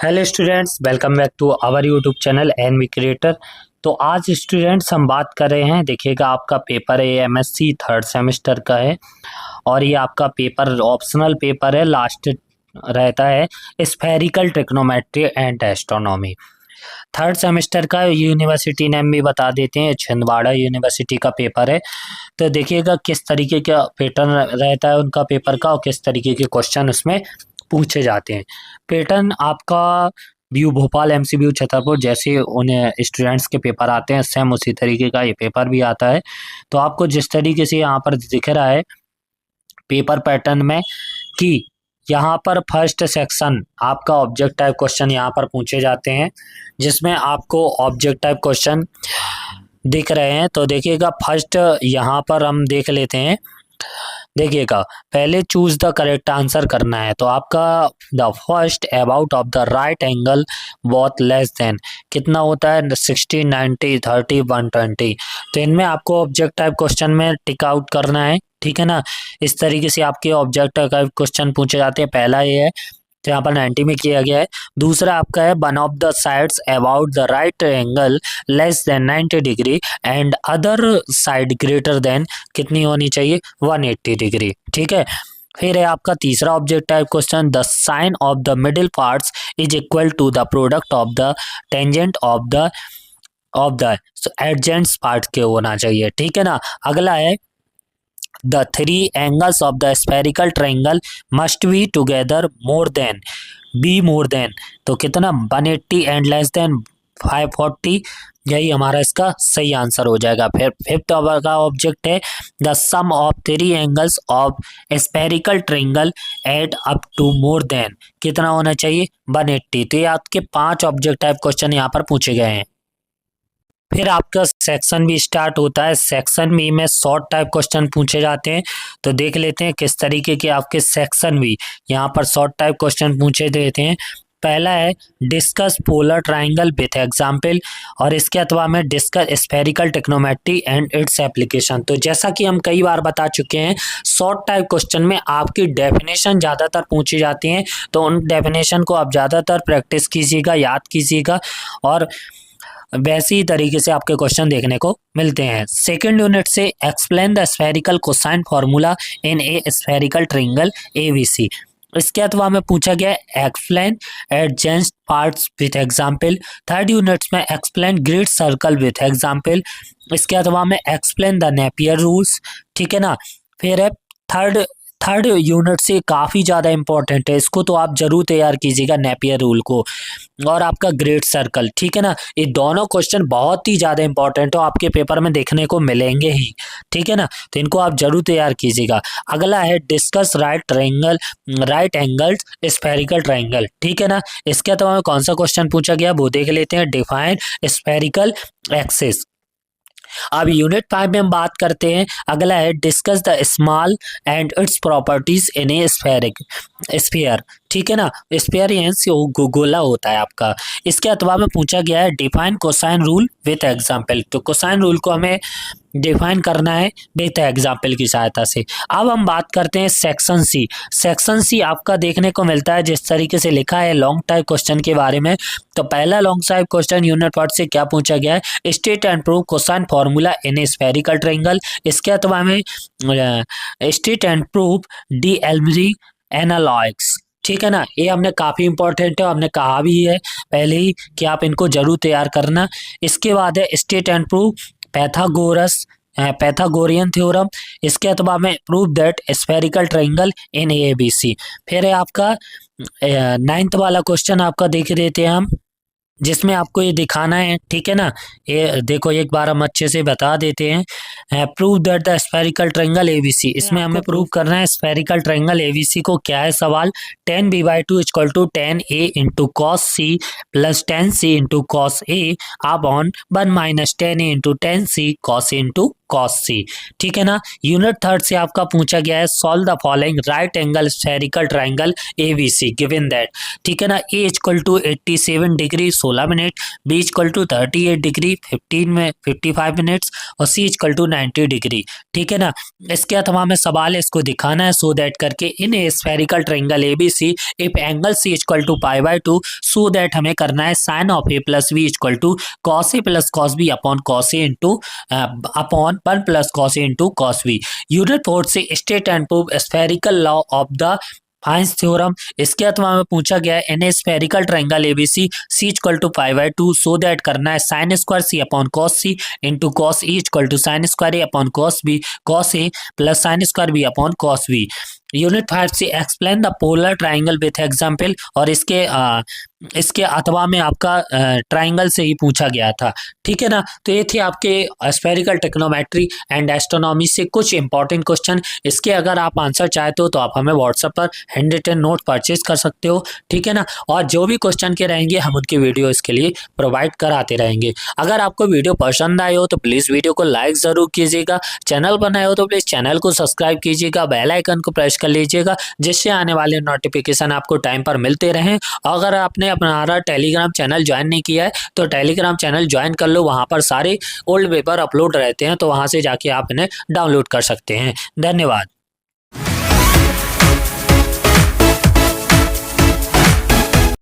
Hello students, welcome back to our YouTube channel NV creator. तो आज students हम बात कर रहे हैं, देखिएगा आपका पेपर है एमएससी थर्ड सेमेस्टर का है और ये आपका पेपर ऑप्शनल पेपर है, लास्ट रहता है spherical trigonometry and astronomy. Third semester का यूनिवर्सिटी नेम भी बता देते हैं, छिंदवाड़ा यूनिवर्सिटी का पेपर है। तो देखिएगा किस तरीके का पैटर्न रहता है उनका पेपर का और किस तरीके के क्वेश्चन उसमें पूछे जाते हैं। पैटर्न आपका व्यू भोपाल, एमसीबीयू छतरपुर जैसे उन्हें स्टूडेंट्स के पेपर आते हैं, सेम उसी तरीके का ये पेपर भी आता है। तो आपको जिस तरीके से यहाँ पर दिख रहा है पेपर पैटर्न में कि यहाँ पर फर्स्ट सेक्शन आपका ऑब्जेक्ट टाइप क्वेश्चन यहाँ पर पूछे जाते हैं, जिसमें आपको ऑब्जेक्ट टाइप क्वेश्चन दिख रहे हैं। तो देखिएगा फर्स्ट यहाँ पर हम देख लेते हैं। देखिएगा पहले चूज द करेक्ट आंसर करना है। तो आपका the first about of the right angle बहुत लेस देन कितना होता है 60, 90, 30, 120। तो इनमें आपको ऑब्जेक्ट टाइप क्वेश्चन में टिक आउट करना है, ठीक है ना। इस तरीके से आपके ऑब्जेक्ट टाइप क्वेश्चन पूछे जाते हैं। पहला ये है, तो यहाँ पर 90 में किया गया है। दूसरा आपका है one of the sides about the right angle less than 90 degree and other side greater than कितनी होनी चाहिए 180 डिग्री, ठीक है। फिर है आपका तीसरा object type question, the sine of the middle parts is equal to the product of the tangent of the adjacents part के होना चाहिए, ठीक है ना। अगला है the three angles of the spherical triangle must be together more than तो कितना 180 एंड लेस देन 540। यही हमारा इसका सही आंसर हो जाएगा। फिर फिफ्थ का ऑब्जेक्ट है the sum of three angles of spherical triangle add up to more than कितना होना चाहिए 180। तो ये आपके 5 ऑब्जेक्ट टाइप क्वेश्चन यहाँ पर पूछे गए हैं। फिर आपका सेक्शन भी स्टार्ट होता है। सेक्शन बी में शॉर्ट टाइप क्वेश्चन पूछे जाते हैं। तो देख लेते हैं किस तरीके के आपके सेक्शन बी यहाँ पर शॉर्ट टाइप क्वेश्चन पूछे देते हैं। पहला है discuss polar triangle with example और इसके अथवा में discuss spherical trigonometry and its application. तो जैसा कि हम कई बार बता चुके हैं, शॉर्ट टाइप क्वेश्चन में आपकी डेफिनेशन ज़्यादातर पूछी जाती हैं। तो उन डेफिनेशन को आप ज़्यादातर प्रैक्टिस कीजिएगा, याद कीजिएगा और वैसे ही तरीके से आपके क्वेश्चन देखने को मिलते हैं। सेकंड यूनिट से explain the spherical cosine formula in a spherical triangle ABC. इसके अथवा में पूछा गया explain adjacent parts with example. Third unit में explain great circle with example. इसके अथवा में एक्सप्लेन द नेपियर रूल्स, ठीक है ना। फिर है थर्ड यूनिट से काफ़ी ज़्यादा इंपॉर्टेंट है, इसको तो आप जरूर तैयार कीजिएगा, नेपियर रूल को और आपका ग्रेड सर्कल, ठीक है ना। ये दोनों क्वेश्चन बहुत ही ज़्यादा इंपॉर्टेंट हो, आपके पेपर में देखने को मिलेंगे ही, ठीक है ना। तो इनको आप जरूर तैयार कीजिएगा। अगला है discuss right angle spherical triangle, ठीक है ना। इसके अलावा में कौन सा क्वेश्चन पूछा गया वो देख लेते हैं। Define spherical axis. अब यूनिट 5 में हम बात करते हैं। अगला है discuss the small and its properties in A sphere, ठीक है ना। स्फीयर गोला होता है आपका। इसके अथवा में पूछा गया है define cosine rule with example. तो कोसाइन रूल को हमें डिफाइन करना है विथ एग्जाम्पल की सहायता से। अब हम बात करते हैं सेक्शन सी। सेक्शन सी आपका देखने को मिलता है जिस तरीके से लिखा है लॉन्ग टाइप क्वेश्चन के बारे में। तो पहला लॉन्ग टाइप क्वेश्चन यूनिट 1 से क्या पूछा गया है, state and prove cosine formula in a spherical triangle. इसके अथवा में state and prove Delambre analogues, ठीक है ना। ये हमने काफ़ी इंपॉर्टेंट है, हमने कहा भी है पहले ही कि आप इनको जरूर तैयार करना। इसके बाद है state and prove Pythagorean theorem. इसके अथवा में prove that spherical triangle in ABC. फिर है आपका 9th वाला क्वेश्चन आपका देख देते हैं हम, जिसमें आपको ये दिखाना है, ठीक है ना। ये देखो एक बार हम अच्छे से बता देते हैं। Prove that the spherical triangle ABC. इसमें हमें प्रूव करना है स्फेरिकल ट्रायंगल एबीसी को। क्या है सवाल, 10b/2 equal to 10a into cos C plus 10c into cos A upon 1 minus 10a into 10c cos A into cos C. ठीक है ना। यूनिट थर्ड से आपका पूछा गया है solve the following right angle spherical triangle ABC given that. ठीक है ना। A equal to 87 degree 16 minute, B equal to 38 degree 55 minutes और C इक्वल टू 90 डिग्री। ठीक है ना। इसके अथवा में सवाल है, इसको दिखाना है सो दैट करके in a spherical triangle ABC if angle C equal to π/2 so that हमें करना है sine of A plus B equal to cos A plus cos B upon cos A into upon 1 plus cos A into cos B। Unit fourth से state and prove spherical law of the sines theorem. इसके अथवा में पूछा गया है in a spherical triangle ABC C equal to π/2 so that करना है sine square C upon cos C into cos E equal to sine square A upon cos B cos A plus sine square B upon cos B। Unit 5 से explain the polar triangle with example, और इसके अथवा में आपका triangle से ही पूछा गया था। ठीक है ना। तो ये थे आपके स्फेरिकल ट्रिग्नोमेट्री एंड एस्ट्रोनॉमी से कुछ इंपॉर्टेंट क्वेश्चन। इसके अगर आप आंसर चाहते हो तो आप हमें व्हाट्सएप पर हैंड रिटन नोट परचेज कर सकते हो। ठीक है ना। और जो भी क्वेश्चन के रहेंगे हम उनकी वीडियो इसके लिए प्रोवाइड कराते रहेंगे। अगर आपको वीडियो पसंद आए हो तो प्लीज़ वीडियो को लाइक ज़रूर कीजिएगा, चैनल पर नए हो तो प्लीज़ चैनल को सब्सक्राइब कीजिएगा, बेल आइकन को प्रेस कर लीजिएगा जिससे आने वाले नोटिफिकेशन आपको टाइम पर मिलते रहें। अगर आपने हमारा टेलीग्राम चैनल ज्वाइन नहीं किया है तो टेलीग्राम चैनल ज्वाइन कर लो, वहाँ पर सारे ओल्ड पेपर अपलोड रहते हैं तो वहाँ से जाके आप इन्हें डाउनलोड कर सकते हैं। धन्यवाद।